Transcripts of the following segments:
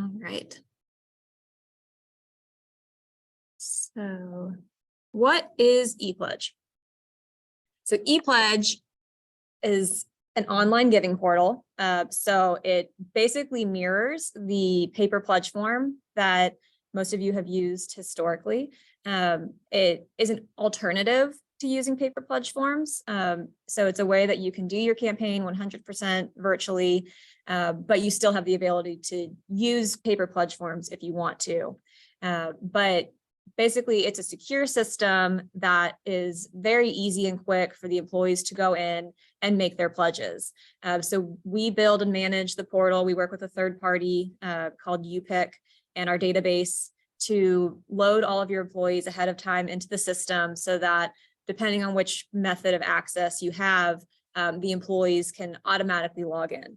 All right. So what is ePledge? So ePledge is an online giving portal. So it basically mirrors the paper pledge form that most of you have used historically. It is an alternative to using paper pledge forms. So it's a way that you can do your campaign 100% virtually, but you still have the ability to use paper pledge forms if you want to. But basically, it's a secure system that is very easy and quick for the employees to go in and make their pledges. So we build and manage the portal. We work with a third party called UWGG and our database to load all of your employees ahead of time into the system so that depending on which method of access you have, the employees can automatically log in.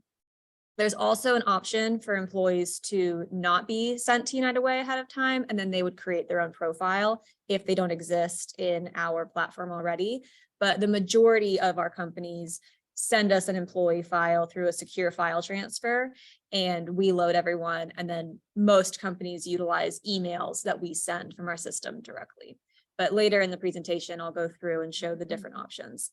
There's also an option for employees to not be sent to United Way ahead of time, and then they would create their own profile if they don't exist in our platform already. But the majority of our companies send us an employee file through a secure file transfer, and we load everyone. And then most companies utilize emails that we send from our system directly. But later in the presentation, I'll go through and show the different options.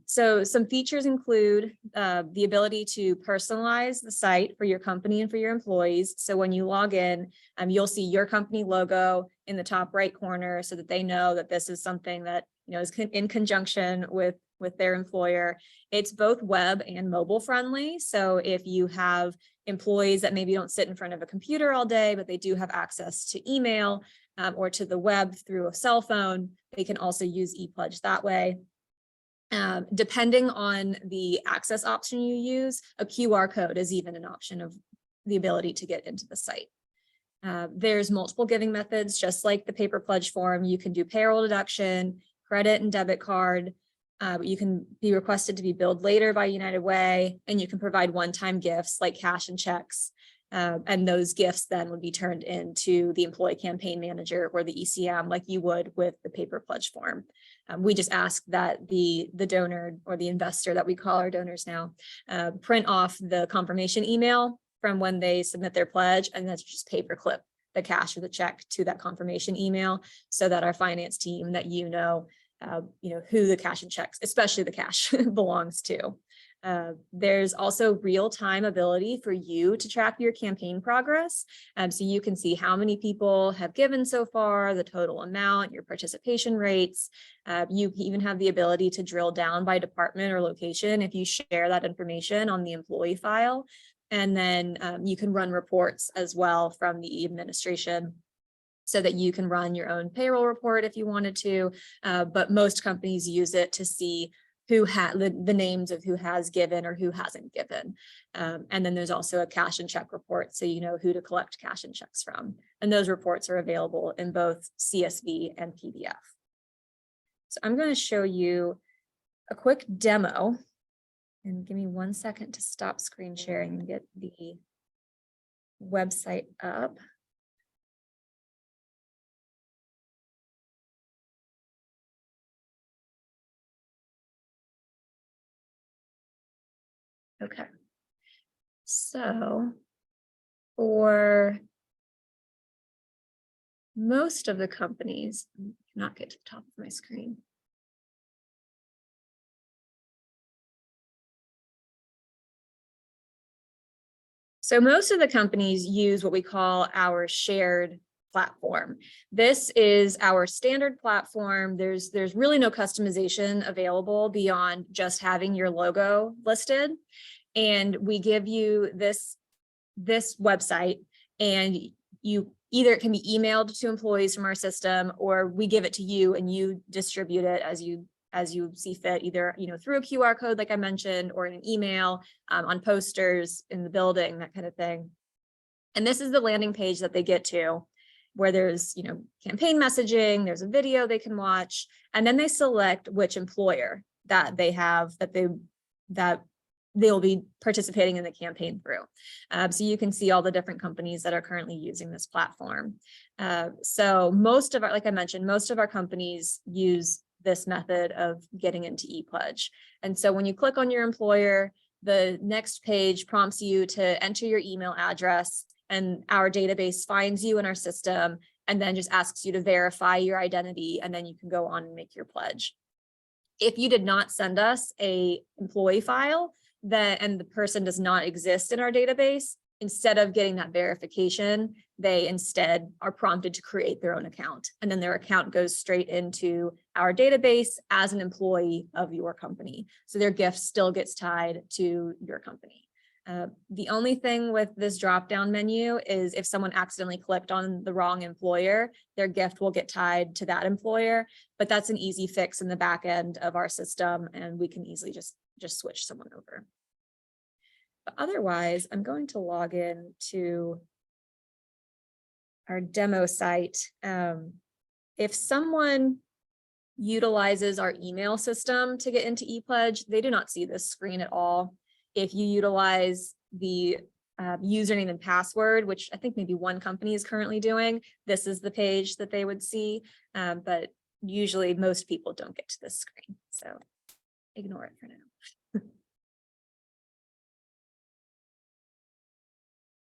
So some features include the ability to personalize the site for your company and for your employees. So when you log in, you'll see your company logo in the top right corner so that they know that this is something that is in conjunction with their employer. It's both web and mobile friendly. So if you have employees that maybe don't sit in front of a computer all day, but they do have access to email or to the web through a cell phone, they can also use ePledge that way. Depending on the access option you use, a QR code is even an option of the ability to get into the site. There's multiple giving methods, just like the paper pledge form. You can do payroll deduction, credit and debit card. You can be requested to be billed later by United Way, and you can provide one-time gifts like cash and checks. And those gifts then would be turned into the employee campaign manager or the ECM like you would with the paper pledge form. We just ask that the donor or the investor that we call our donors now print off the confirmation email from when they submit their pledge, and that's just paperclip the cash or the check to that confirmation email so that our finance team that who the cash and checks, especially the cash, belongs to. There's also real-time ability for you to track your campaign progress. So you can see how many people have given so far, the total amount, your participation rates. You even have the ability to drill down by department or location if you share that information on the employee file. And then you can run reports as well from the administration so that you can run your own payroll report if you wanted to. But most companies use it to see who had the names of who has given or who hasn't given. And then there's also a cash and check report, so you know who to collect cash and checks from. And those reports are available in both CSV and PDF. So I'm going to show you a quick demo, and give me 1 second to stop screen sharing and get the website up. Okay, so for most of the companies, I cannot get to the top of my screen. So most of the companies use what we call our shared platform. This is our standard platform. There's really no customization available beyond just having your logo listed. And we give you this website, and it can be emailed to employees from our system, or we give it to you and you distribute it as you see fit, either through a QR code like I mentioned, or in an email, on posters in the building, that kind of thing. And this is the landing page that they get to, where there's campaign messaging, there's a video they can watch, and then they select which employer that they have that they'll be participating in the campaign through. So you can see all the different companies that are currently using this platform. So like I mentioned, most of our companies use this method of getting into ePledge. And so when you click on your employer, the next page prompts you to enter your email address and our database finds you in our system and then just asks you to verify your identity, and then you can go on and make your pledge. If you did not send us a employee file and the person does not exist in our database, instead of getting that verification, they instead are prompted to create their own account. And then their account goes straight into our database as an employee of your company. So their gift still gets tied to your company. The only thing with this drop-down menu is if someone accidentally clicked on the wrong employer, their gift will get tied to that employer, but that's an easy fix in the back end of our system, and we can easily just switch someone over. But otherwise, I'm going to log in to our demo site. If someone utilizes our email system to get into ePledge, they do not see this screen at all. If you utilize the username and password, which I think maybe one company is currently doing, this is the page that they would see, but usually most people don't get to this screen, so ignore it for now.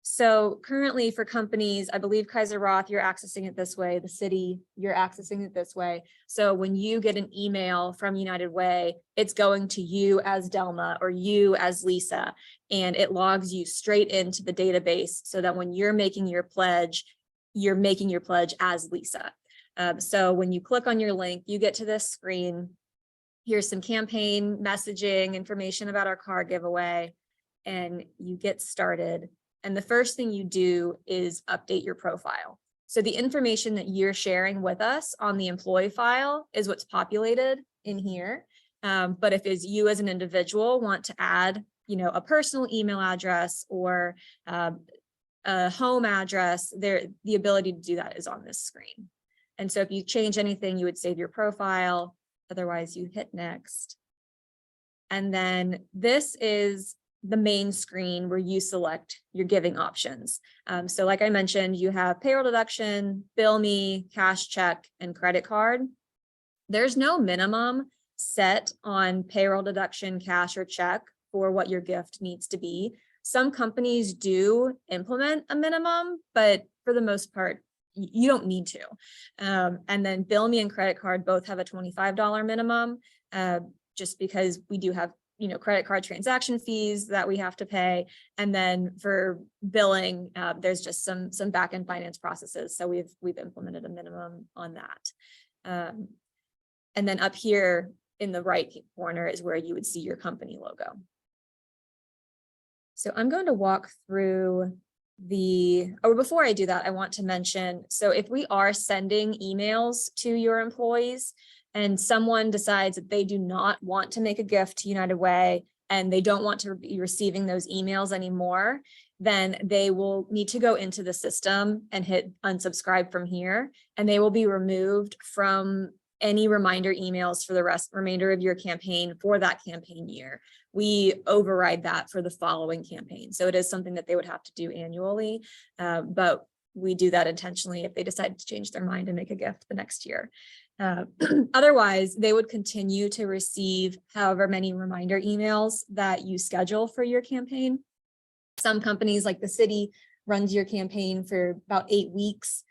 So currently for companies, I believe Kaiser Roth, you're accessing it this way, the city, you're accessing it this way. So when you get an email from United Way, it's going to you as Delma or you as Lisa, and it logs you straight into the database so that when you're making your pledge as Lisa. So when you click on your link, you get to this screen. Here's some campaign messaging, information about our car giveaway, and you get started. And the first thing you do is update your profile. So the information that you're sharing with us on the employee file is what's populated in here. But if it's you as an individual want to add, a personal email address or a home address, the ability to do that is on this screen. And so if you change anything, you would save your profile. Otherwise, you hit next. And then this is the main screen where you select your giving options. So like I mentioned, you have payroll deduction, bill me, cash check, and credit card. There's no minimum set on payroll deduction, cash, or check for what your gift needs to be. Some companies do implement a minimum, but for the most part, you don't need to. And then bill me and credit card both have a $25 minimum, just because we do have credit card transaction fees that we have to pay. And then for billing, there's just some back-end finance processes. So we've implemented a minimum on that. And then up here in the right corner is where you would see your company logo. So I'm going to walk through before I do that, I want to mention, so if we are sending emails to your employees, and someone decides that they do not want to make a gift to United Way and they don't want to be receiving those emails anymore, then they will need to go into the system and hit unsubscribe from here, and they will be removed from any reminder emails for the remainder of your campaign for that campaign year. We override that for the following campaign. So it is something that they would have to do annually, but we do that intentionally if they decide to change their mind and make a gift the next year. Otherwise, they would continue to receive however many reminder emails that you schedule for your campaign. Some companies like the city runs your campaign for about 8 weeks.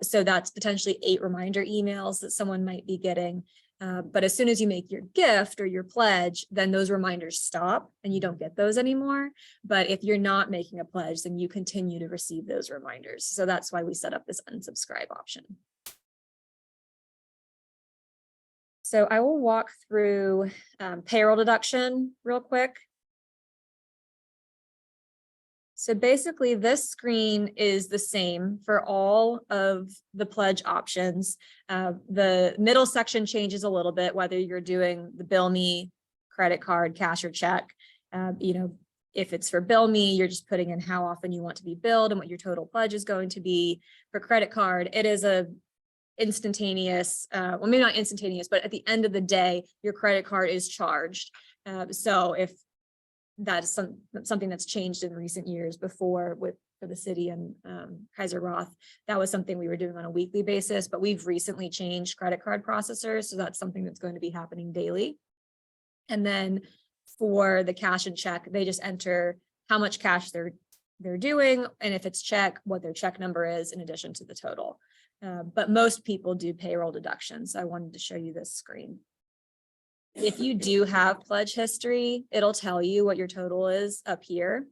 So that's potentially 8 reminder emails that someone might be getting. But as soon as you make your gift or your pledge, then those reminders stop and you don't get those anymore. But if you're not making a pledge, then you continue to receive those reminders. So that's why we set up this unsubscribe option. So I will walk through payroll deduction real quick. So basically this screen is the same for all of the pledge options. The middle section changes a little bit, whether you're doing the bill me, credit card, cash, or check. If it's for bill me, you're just putting in how often you want to be billed and what your total pledge is going to be. For credit card, it is a instantaneous, well, maybe not instantaneous, but at the end of the day, your credit card is charged. So if that's something that's changed in recent years, before for the city and Kaiser Roth, that was something we were doing on a weekly basis, but we've recently changed credit card processors. So that's something that's going to be happening daily. And then for the cash and check, they just enter how much cash they're they're doing, and if it's check, what their check number is in addition to the total. But most people do payroll deductions. So I wanted to show you this screen. If you do have pledge history, it'll tell you what your total is up here.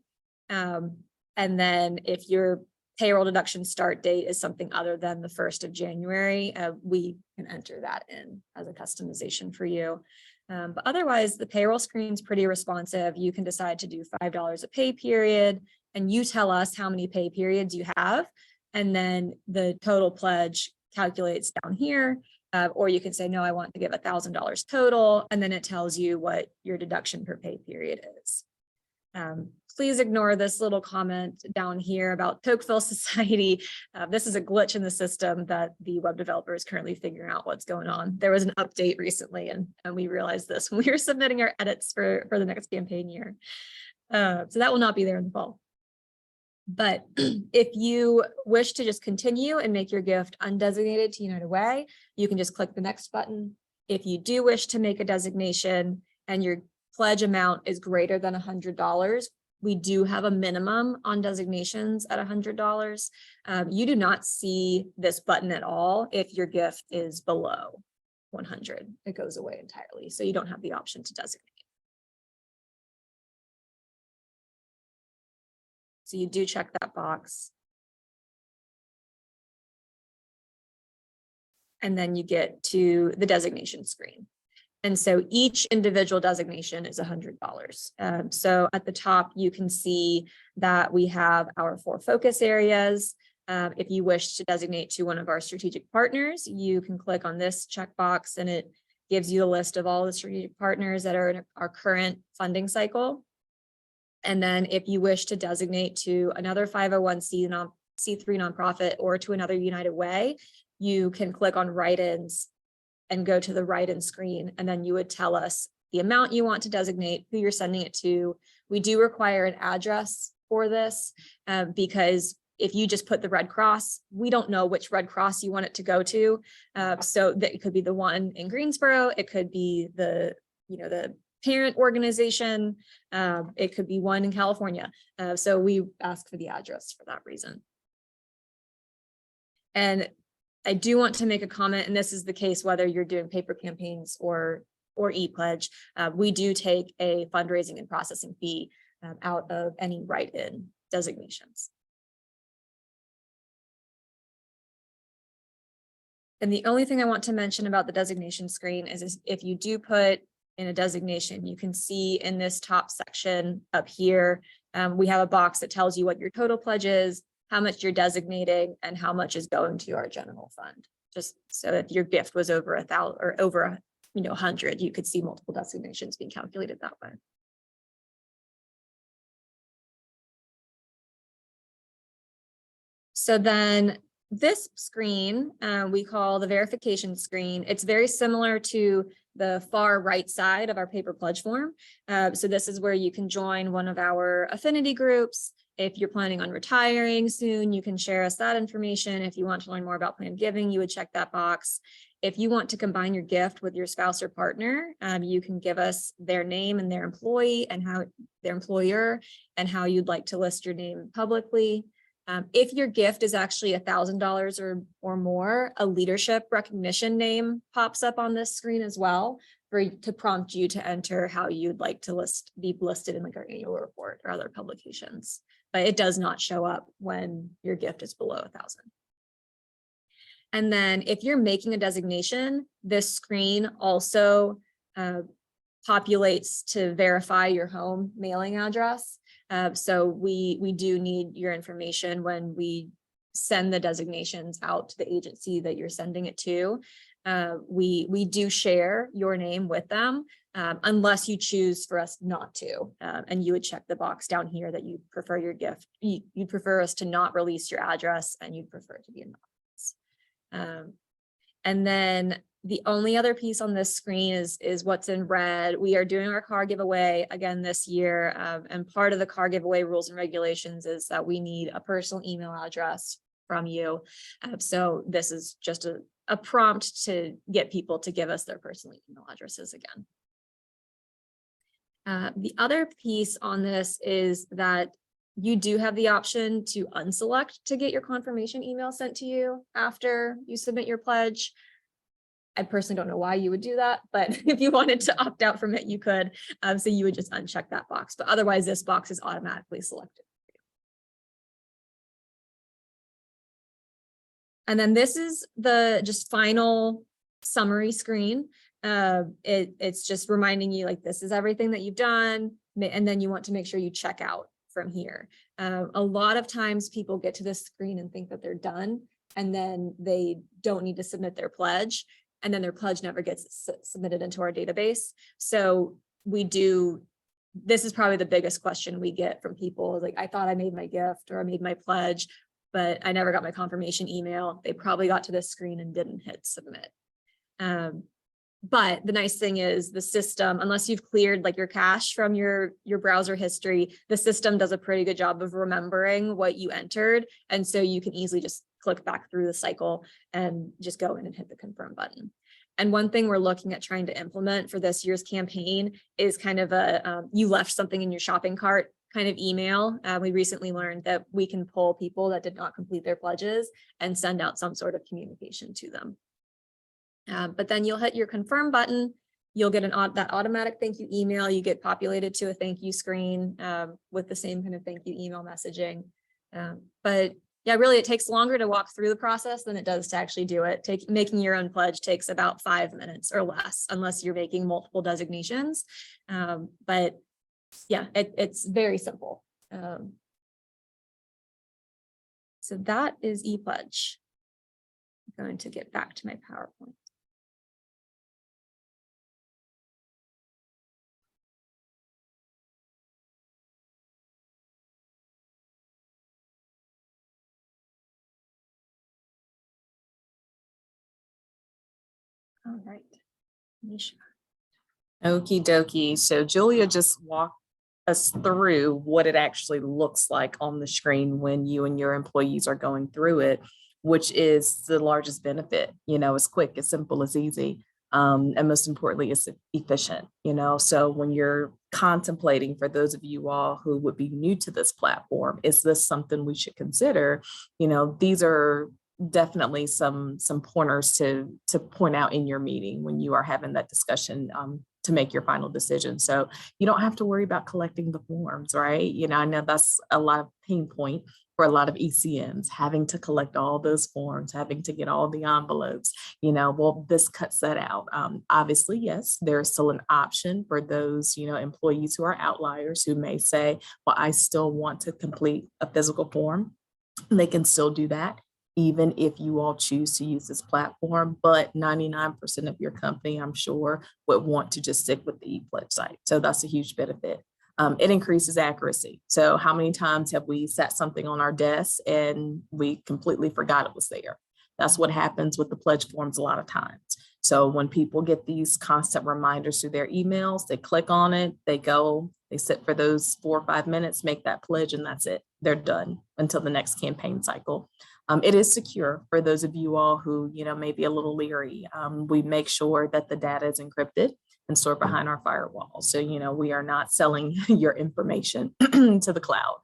And then if your payroll deduction start date is something other than the 1st of January, we can enter that in as a customization for you. But otherwise, the payroll screen is pretty responsive. You can decide to do $5 a pay period, and you tell us how many pay periods you have. And then the total pledge calculates down here. Or you can say, no, I want to give $1,000 total. And then it tells you what your deduction per pay period is. Please ignore this little comment down here about Tocqueville Society. This is a glitch in the system that the web developer is currently figuring out what's going on. There was an update recently, and we realized this when we were submitting our edits for the next campaign year. So that will not be there in the fall. But if you wish to just continue and make your gift undesignated to United Way, you can just click the next button. If you do wish to make a designation and your pledge amount is greater than $100, we do have a minimum on designations at $100. You do not see this button at all if your gift is below 100. It goes away entirely. So you don't have the option to designate. So you do check that box. And then you get to the designation screen. And so each individual designation is $100. So at the top, you can see that we have our 4 focus areas. If you wish to designate to one of our strategic partners, you can click on this checkbox and it gives you a list of all the strategic partners that are in our current funding cycle. And then if you wish to designate to another 501c3 nonprofit or to another United Way, you can click on write-ins and go to the write-in screen. And then you would tell us the amount you want to designate, who you're sending it to. We do require an address for this because if you just put the Red Cross, we don't know which Red Cross you want it to go to. So that it could be the one in Greensboro. It could be the parent organization. It could be one in California. So we ask for the address for that reason. And I do want to make a comment, and this is the case whether you're doing paper campaigns or ePledge. We do take a fundraising and processing fee out of any write-in designations. And the only thing I want to mention about the designation screen is if you do put in a designation, you can see in this top section up here, we have a box that tells you what your total pledge is, how much you're designating, and how much is going to our general fund. Just so if your gift was over 1,000 or over 100, you could see multiple designations being calculated that way. So then this screen we call the verification screen. It's very similar to the far right side of our paper pledge form. So this is where you can join one of our affinity groups. If you're planning on retiring soon, you can share us that information. If you want to learn more about planned giving, you would check that box. If you want to combine your gift with your spouse or partner, you can give us their name and their employee and how their employer and how you'd like to list your name publicly. If your gift is actually $1,000 or more, a leadership recognition name pops up on this screen as well to prompt you to enter how you'd like to be listed in like our annual report or other publications. But it does not show up when your gift is below 1,000. And then if you're making a designation, this screen also populates to verify your home mailing address. So we do need your information when we send the designations out to the agency that you're sending it to. We do share your name with them unless you choose for us not to. And you would check the box down here that you prefer your gift. You prefer us to not release your address and you'd prefer it to be anonymous. And then the only other piece on this screen is what's in red. We are doing our car giveaway again this year. And part of the car giveaway rules and regulations is that we need a personal email address from you. So this is just a prompt to get people to give us their personal email addresses again. The other piece on this is that You do have the option to unselect to get your confirmation email sent to you after you submit your pledge. I personally don't know why you would do that, but if you wanted to opt out from it, you could. So you would just uncheck that box, but otherwise this box is automatically selected. And then this is the just final summary screen. It's just reminding you like this is everything that you've done. And then you want to make sure you check out from here. A lot of times people get to this screen and think that they're done, and then they don't need to submit their pledge, and then their pledge never gets submitted into our database. So this is probably the biggest question we get from people, like, I thought I made my gift or I made my pledge, but I never got my confirmation email. They probably got to this screen and didn't hit submit. But the nice thing is the system, unless you've cleared like your cache from your browser history, the system does a pretty good job of remembering what you entered. And so you can easily just click back through the cycle and just go in and hit the confirm button. And one thing we're looking at trying to implement for this year's campaign is kind of a you left something in your shopping cart kind of email. We recently learned that we can pull people that did not complete their pledges and send out some sort of communication to them. But then you'll hit your confirm button. You'll get that automatic thank you email. You get populated to a thank you screen with the same kind of thank you email messaging. But yeah, really, it takes longer to walk through the process than it does to actually do it. Making your own pledge takes about 5 minutes or less, unless you're making multiple designations. But yeah, it's very simple. So that is ePledge. I'm going to get back to my PowerPoint. All right, Nisha. Okie dokie. So Julia just walked us through what it actually looks like on the screen when you and your employees are going through it, which is the largest benefit. It's quick, it's simple, it's easy. And most importantly, it's efficient, so when you're contemplating, for those of you all who would be new to this platform, is this something we should consider? These are definitely some pointers to point out in your meeting when you are having that discussion to make your final decision. So you don't have to worry about collecting the forms, right? I know that's a lot of pain point for a lot of ECMs, having to collect all those forms, having to get all the envelopes, well, this cuts that out. Obviously, yes, there's still an option for those, employees who are outliers who may say, well, I still want to complete a physical form. They can still do that, even if you all choose to use this platform, but 99% of your company, I'm sure, would want to just stick with the ePledge site. So that's a huge benefit. It increases accuracy. So how many times have we set something on our desk and we completely forgot it was there? That's what happens with the pledge forms a lot of times. So when people get these constant reminders through their emails, they click on it, they go, they sit for those 4 or 5 minutes, make that pledge, and that's it. They're done until the next campaign cycle. It is secure for those of you all who, may be a little leery. We make sure that the data is encrypted and stored behind our firewall. So, we are not selling your information to the cloud.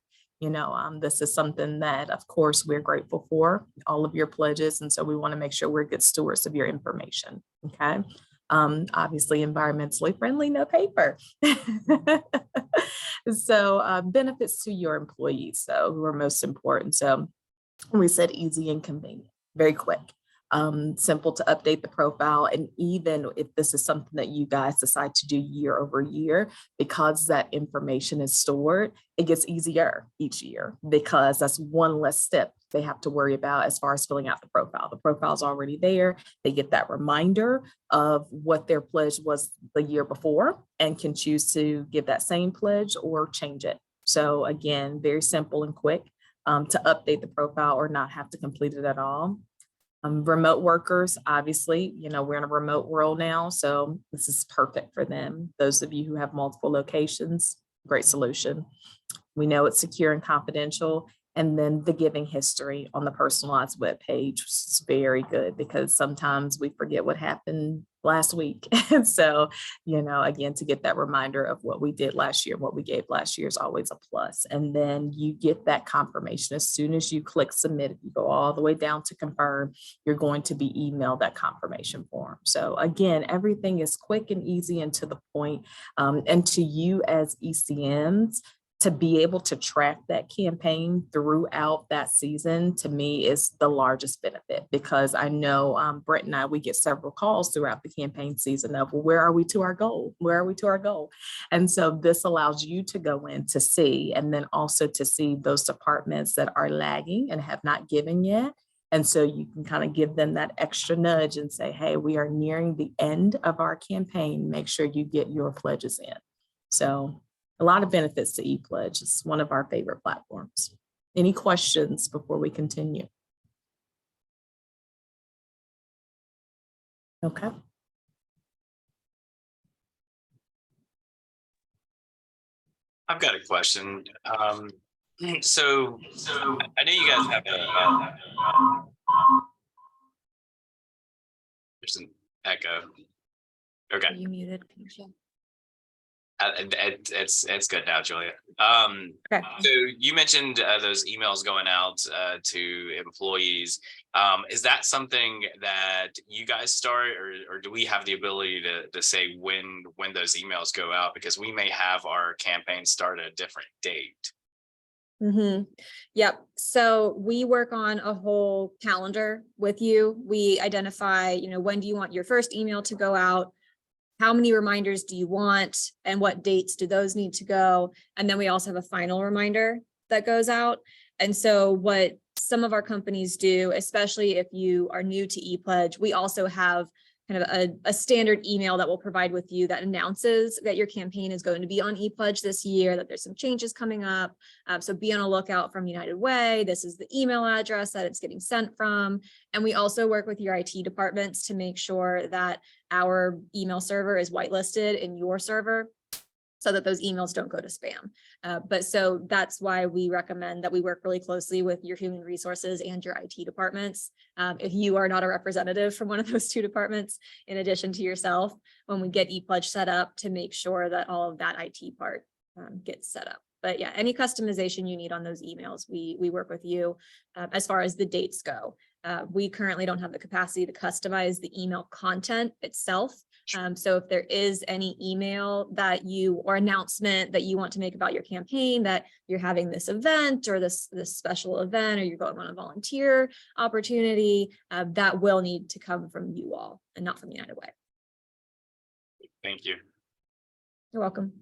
This is something that, of course, we're grateful for, all of your pledges. And so we want to make sure we're good stewards of your information. Okay. Obviously, environmentally friendly, no paper. So benefits to your employees, though, who are most important. So we said easy and convenient, very quick. Simple to update the profile. And even if this is something that you guys decide to do year over year, because that information is stored, it gets easier each year because that's one less step they have to worry about as far as filling out the profile. The profile is already there. They get that reminder of what their pledge was the year before and can choose to give that same pledge or change it. So again, very simple and quick to update the profile or not have to complete it at all. Remote workers, obviously, we're in a remote world now, so this is perfect for them. Those of you who have multiple locations, great solution. We know it's secure and confidential. And then the giving history on the personalized web page is very good because sometimes we forget what happened last week. And so, again, to get that reminder of what we did last year, what we gave last year is always a plus. And then you get that confirmation as soon as you click submit. If you go all the way down to confirm, you're going to be emailed that confirmation form. So again, everything is quick and easy and to the point. And to you as ECMs, to be able to track that campaign throughout that season, to me, is the largest benefit, because I know Brett and I, we get several calls throughout the campaign season of, well, where are we to our goal? Where are we to our goal? And so this allows you to go in to see, and then also to see those departments that are lagging and have not given yet. And so you can kind of give them that extra nudge and say, hey, we are nearing the end of our campaign. Make sure you get your pledges in. So a lot of benefits to ePledge. It's one of our favorite platforms. Any questions before we continue? Okay. I've got a question. So I know you guys have there's an echo. Okay. Are you muted? Can you share? It's good now, Julia. Okay. So you mentioned those emails going out to employees. Is that something that you guys start, or do we have the ability to say when those emails go out? Because we may have our campaign start at a different date. Yep. So we work on a whole calendar with you. We identify, when do you want your first email to go out? How many reminders do you want, and what dates do those need to go? And then we also have a final reminder that goes out. And so what some of our companies do, especially if you are new to ePledge, we also have kind of a standard email that we'll provide with you that announces that your campaign is going to be on ePledge this year, that there's some changes coming up. So be on a lookout from United Way. This is the email address that it's getting sent from. And we also work with your IT departments to make sure that our email server is whitelisted in your server, so that those emails don't go to spam. But so that's why we recommend that we work really closely with your human resources and your IT departments. If you are not a representative from one of those two departments, in addition to yourself, when we get ePledge set up, to make sure that all of that IT part gets set up. But yeah, any customization you need on those emails, we work with you. As far as the dates go, we currently don't have the capacity to customize the email content itself. So if there is any email that or announcement that you want to make about your campaign, that you're having this event or this special event, or you're going on a volunteer opportunity, that will need to come from you all and not from United Way. Thank you. You're welcome.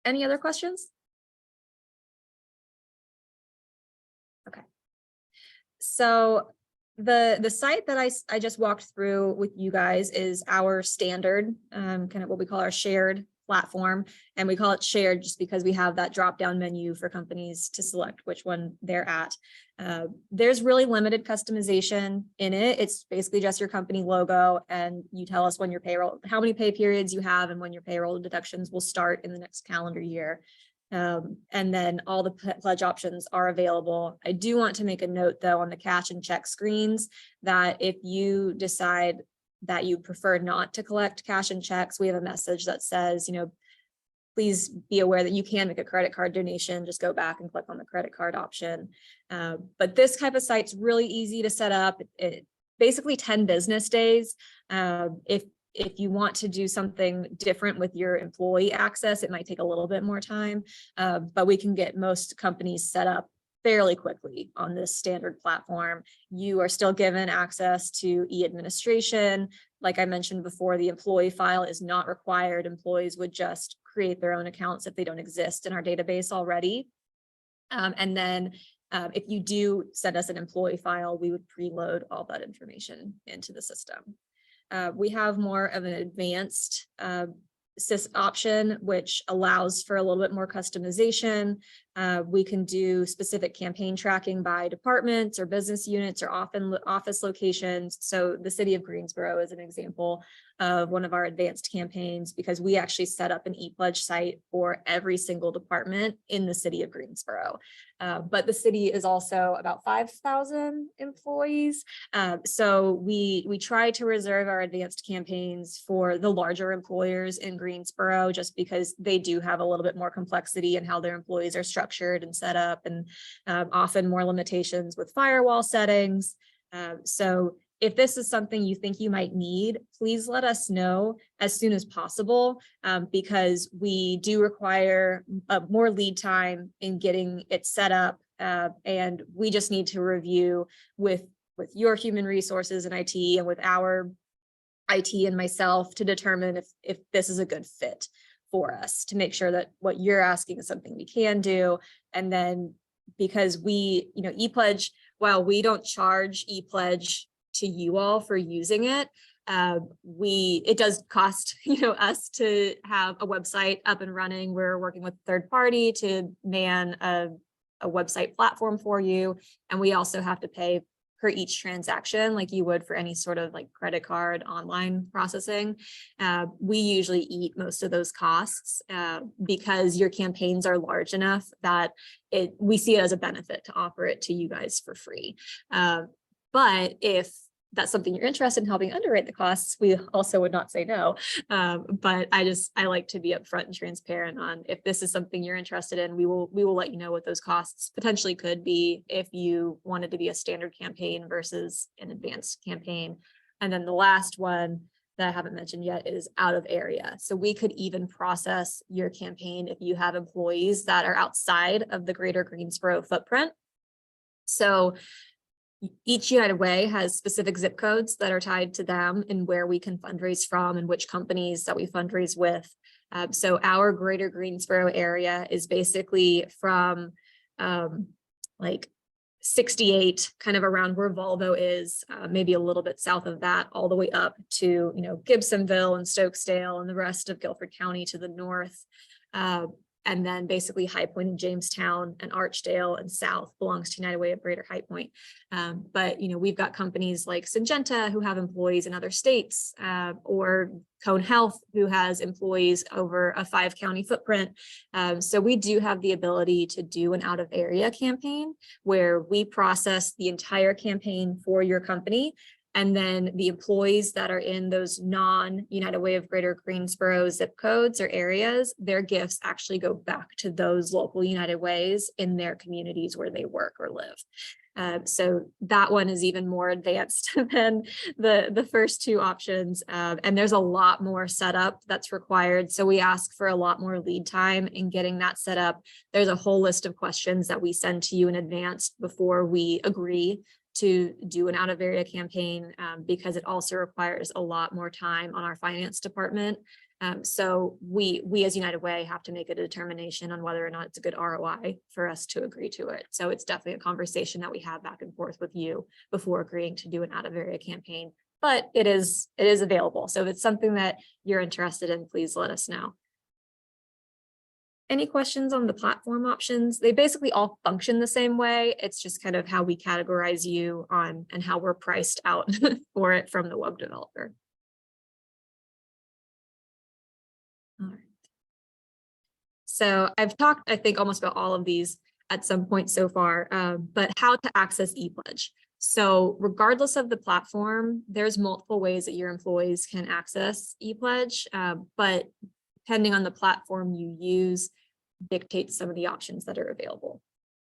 Any other questions? Okay. So the site that I just walked through with you guys is our standard, kind of what we call our shared platform. And we call it shared just because we have that drop down menu for companies to select which one they're at. There's really limited customization in it. It's basically just your company logo, and you tell us when your payroll, how many pay periods you have, and when your payroll deductions will start in the next calendar year. And then all the pledge options are available. I do want to make a note though on the cash and check screens that if you decide that you prefer not to collect cash and checks, we have a message that says, please be aware that you can make a credit card donation. Just go back and click on the credit card option. But this type of site's really easy to set up. It basically 10 business days. If you want to do something different with your employee access, it might take a little bit more time, but we can get most companies set up fairly quickly on this standard platform. You are still given access to e-administration. Like I mentioned before, the employee file is not required. Employees would just create their own accounts if they don't exist in our database already. And then if you do send us an employee file, we would preload all that information into the system. We have more of an advanced SIS option, which allows for a little bit more customization. We can do specific campaign tracking by departments or business units or often office locations. So the city of Greensboro is an example of one of our advanced campaigns because we actually set up an ePledge site for every single department in the city of Greensboro. But the city is also about 5,000 employees. So we try to reserve our advanced campaigns for the larger employers in Greensboro, just because they do have a little bit more complexity in how their employees are structured and set up, and often more limitations with firewall settings. So if this is something you think you might need, please let us know as soon as possible, because we do require more lead time in getting it set up. And we just need to review with your human resources and IT and with our IT and myself to determine if this is a good fit for us, to make sure that what you're asking is something we can do. And then because we, ePledge, while we don't charge ePledge to you all for using it, it does cost us to have a website up and running. We're working with a third party to man a website platform for you, and we also have to pay per each transaction like you would for any sort of like credit card online processing. We usually eat most of those costs because your campaigns are large enough that we see it as a benefit to offer it to you guys for free. But if that's something you're interested in helping underwrite the costs, we also would not say no. But I like to be upfront and transparent on if this is something you're interested in, we will let you know what those costs potentially could be if you wanted to be a standard campaign versus an advanced campaign. And then the last one that I haven't mentioned yet is out of area. So we could even process your campaign if you have employees that are outside of the greater Greensboro footprint. So each United Way has specific zip codes that are tied to them and where we can fundraise from and which companies that we fundraise with. So our greater Greensboro area is basically from like 68, kind of around where Volvo is, maybe a little bit south of that, all the way up to, Gibsonville and Stokesdale and the rest of Guilford County to the north. And then basically High Point and Jamestown and Archdale and South belongs to United Way of Greater High Point. But, we've got companies like Syngenta who have employees in other states, or Cone Health who has employees over a 5-county footprint. So we do have the ability to do an out of area campaign where we process the entire campaign for your company. And then the employees that are in those non-United Way of Greater Greensboro zip codes or areas, their gifts actually go back to those local United Ways in their communities where they work or live. So that one is even more advanced than the first two options. And there's a lot more setup that's required. So we ask for a lot more lead time in getting that set up. There's a whole list of questions that we send to you in advance before we agree to do an out of area campaign, because it also requires a lot more time on our finance department. So we as United Way have to make a determination on whether or not it's a good ROI for us to agree to it. So it's definitely a conversation that we have back and forth with you before agreeing to do an out of area campaign, but it is available. So if it's something that you're interested in, please let us know. Any questions on the platform options? They basically all function the same way. It's just kind of how we categorize you on and how we're priced out for it from the web developer. All right. So I've talked, I think, almost about all of these at some point so far, but how to access ePledge. So regardless of the platform, there's multiple ways that your employees can access ePledge, but depending on the platform you use, dictates some of the options that are available.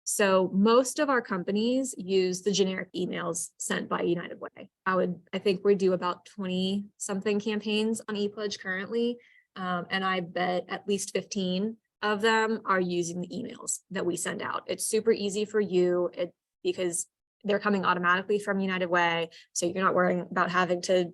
So most of our companies use the generic emails sent by United Way. I think we do about 20 something campaigns on ePledge currently. And I bet at least 15 of them are using the emails that we send out. It's super easy for you because they're coming automatically from United Way. So you're not worrying about having to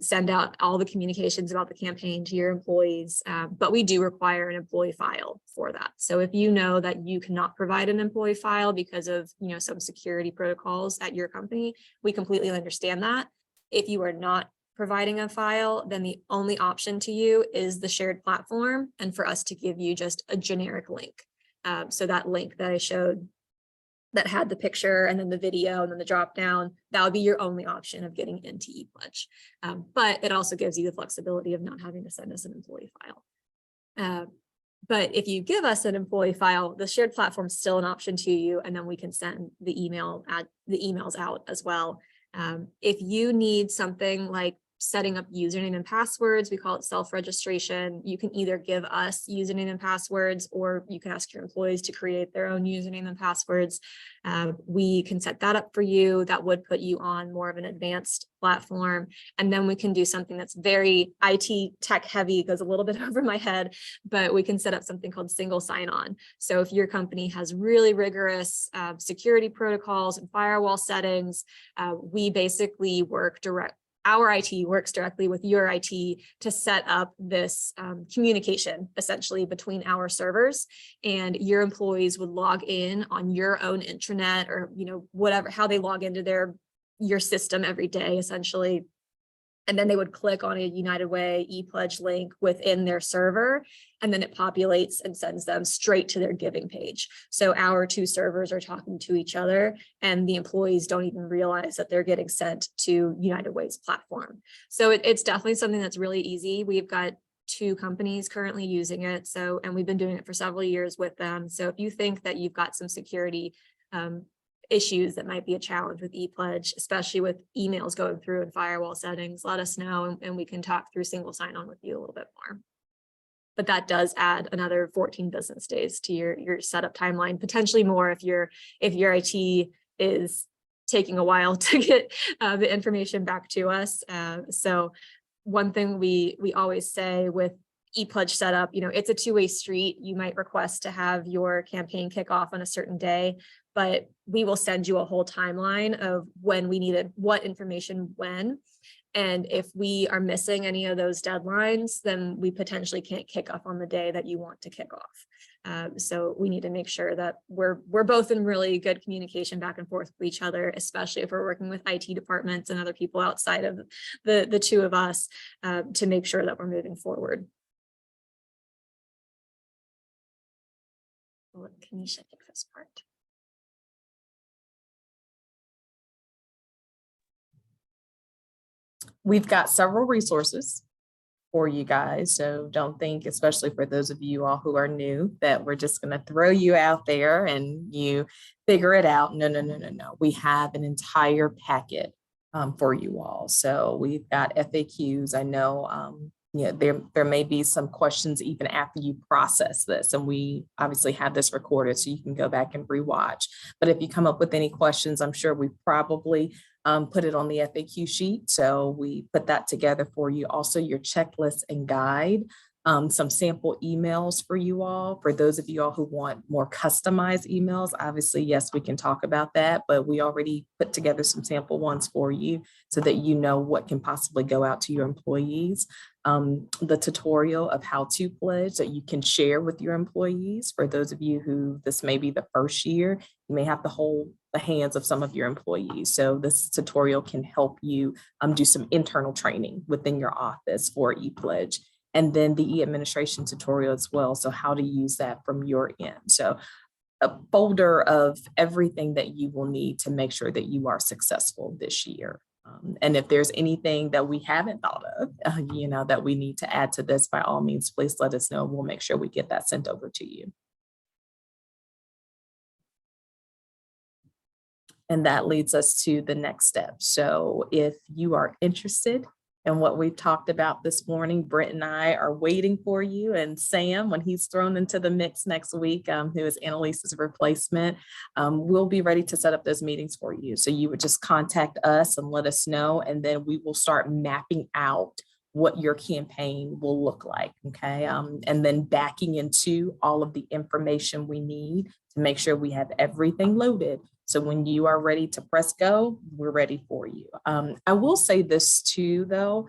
send out all the communications about the campaign to your employees, but we do require an employee file for that. So if you know that you cannot provide an employee file because of some security protocols at your company, we completely understand that. If you are not providing a file, then the only option to you is the shared platform and for us to give you just a generic link. So that link that I showed that had the picture and then the video and then the drop down, that would be your only option of getting into ePledge. But it also gives you the flexibility of not having to send us an employee file. But if you give us an employee file, the shared platform is still an option to you, and then we can send the emails out as well. If you need something like setting up username and passwords, we call it self-registration. You can either give us username and passwords, or you can ask your employees to create their own username and passwords. We can set that up for you. That would put you on more of an advanced platform. And then we can do something that's very IT tech heavy, goes a little bit over my head, but we can set up something called single sign-on. So if your company has really rigorous security protocols and firewall settings, we basically work our IT works directly with your IT to set up this communication essentially between our servers, and your employees would log in on your own intranet, or whatever, how they log into your system every day essentially. And then they would click on a United Way ePledge link within their server, and then it populates and sends them straight to their giving page. So our two servers are talking to each other, and the employees don't even realize that they're getting sent to United Way's platform. So it's definitely something that's really easy. We've got 2 companies currently using it. And we've been doing it for several years with them. So if you think that you've got some security issues that might be a challenge with ePledge, especially with emails going through and firewall settings, let us know, and we can talk through single sign-on with you a little bit more. But that does add another 14 business days to your setup timeline, potentially more if your IT is taking a while to get the information back to us. So one thing we always say with ePledge setup, it's a two-way street. You might request to have your campaign kick off on a certain day, but we will send you a whole timeline of when we needed what information when. And if we are missing any of those deadlines, then we potentially can't kick off on the day that you want to kick off. So we need to make sure that we're both in really good communication back and forth with each other, especially if we're working with IT departments and other people outside of the two of us, to make sure that we're moving forward. Let Kanisha take this part. We've got several resources for you guys. So don't think, especially for those of you all who are new, that we're just going to throw you out there and you figure it out. No. We have an entire packet for you all. So we've got FAQs. I know there may be some questions even after you process this, and we obviously have this recorded so you can go back and rewatch. But if you come up with any questions, I'm sure we probably put it on the FAQ sheet. So we put that together for you. Also, your checklist and guide, some sample emails for you all. For those of you all who want more customized emails, obviously, yes, we can talk about that, but we already put together some sample ones for you so that you know what can possibly go out to your employees. The tutorial of how to pledge that you can share with your employees. For those of you who this may be the first year, you may have to hold the hands of some of your employees. So this tutorial can help you do some internal training within your office for ePledge. And then the e-administration tutorial as well. So how to use that from your end. So a folder of everything that you will need to make sure that you are successful this year. And if there's anything that we haven't thought of, that we need to add to this, by all means, please let us know. We'll make sure we get that sent over to you. And that leads us to the next step. So if you are interested in what we've talked about this morning, Brent and I are waiting for you, and Sam, when he's thrown into the mix next week, who is Annalise's replacement, we'll be ready to set up those meetings for you. So you would just contact us and let us know, and then we will start mapping out what your campaign will look like, okay? And then backing into all of the information we need to make sure we have everything loaded. So when you are ready to press go, we're ready for you. I will say this too, though,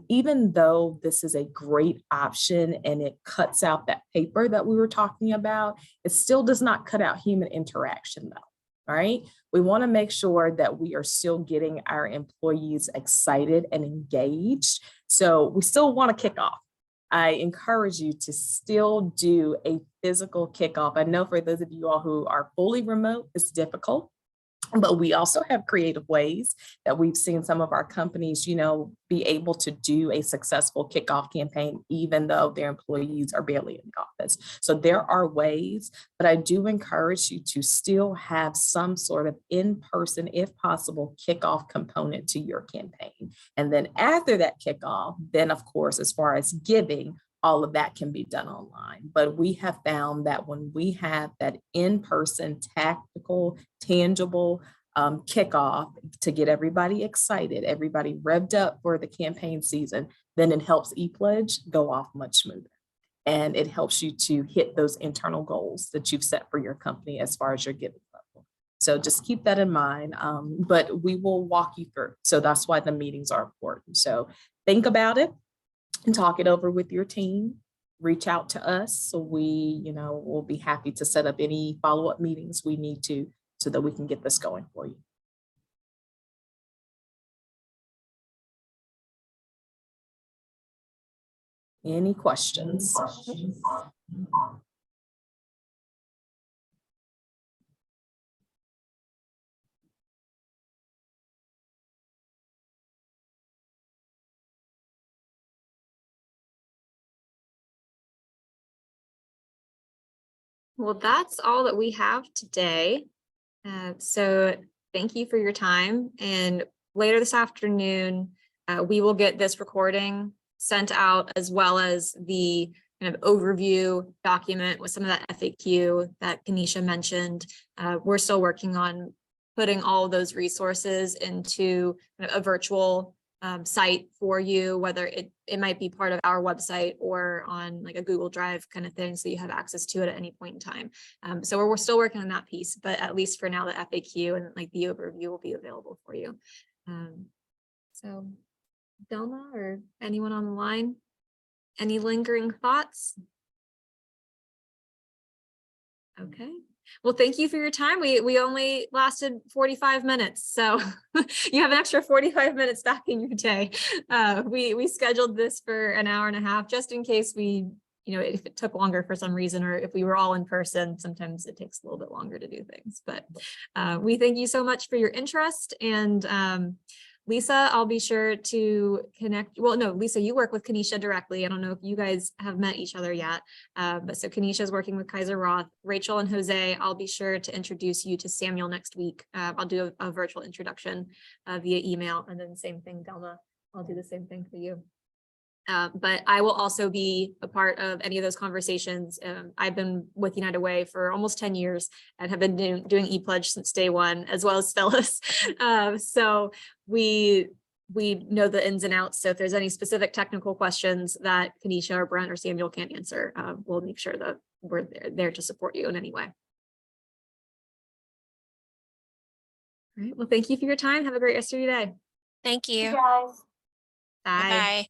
even though this is a great option and it cuts out that paper that we were talking about, it still does not cut out human interaction though, all right? We wanna make sure that we are still getting our employees excited and engaged. So we still wanna kick off. I encourage you to still do a physical kickoff. I know for those of you all who are fully remote, it's difficult. But we also have creative ways that we've seen some of our companies, be able to do a successful kickoff campaign, even though their employees are barely in the office. So there are ways, but I do encourage you to still have some sort of in-person, if possible, kickoff component to your campaign. And then after that kickoff, then of course, as far as giving, all of that can be done online. But we have found that when we have that in-person, tactical, tangible kickoff to get everybody excited, everybody revved up for the campaign season, then it helps ePledge go off much smoother. And it helps you to hit those internal goals that you've set for your company as far as your giving level. So just keep that in mind, but we will walk you through. So that's why the meetings are important. So think about it and talk it over with your team. Reach out to us. So we, will be happy to set up any follow-up meetings we need to so that we can get this going for you. Any questions? Well, that's all that we have today. So thank you for your time. And later this afternoon, we will get this recording sent out, as well as the kind of overview document with some of that FAQ that Kanisha mentioned. We're still working on putting all of those resources into a virtual site for you, whether it might be part of our website or on like a Google Drive kind of thing, so you have access to it at any point in time. So we're still working on that piece, but at least for now, the FAQ and like the overview will be available for you. So Delma or anyone on the line, any lingering thoughts? Okay. Well, thank you for your time. We only lasted 45 minutes, so you have an extra 45 minutes back in your day. We scheduled this for an hour and a half, just in case if it took longer for some reason, or if we were all in person, sometimes it takes a little bit longer to do things. But we thank you so much for your interest. And Lisa, I'll be sure to connect. Well, no, Lisa, you work with Kanisha directly. I don't know if you guys have met each other yet, but so Kanisha is working with Kaiser Roth. Rachel and Jose, I'll be sure to introduce you to Samuel next week. I'll do a virtual introduction via email, and then same thing, Delma, I'll do the same thing for you. But I will also be a part of any of those conversations. I've been with United Way for almost 10 years and have been doing ePledge since day one, as well as Phyllis. So we know the ins and outs. So if there's any specific technical questions that Kanisha or Brent or Samuel can't answer, we'll make sure that we're there to support you in any way. All right. Well, thank you for your time. Have a great rest of your day. Thank you. Bye. Bye-bye.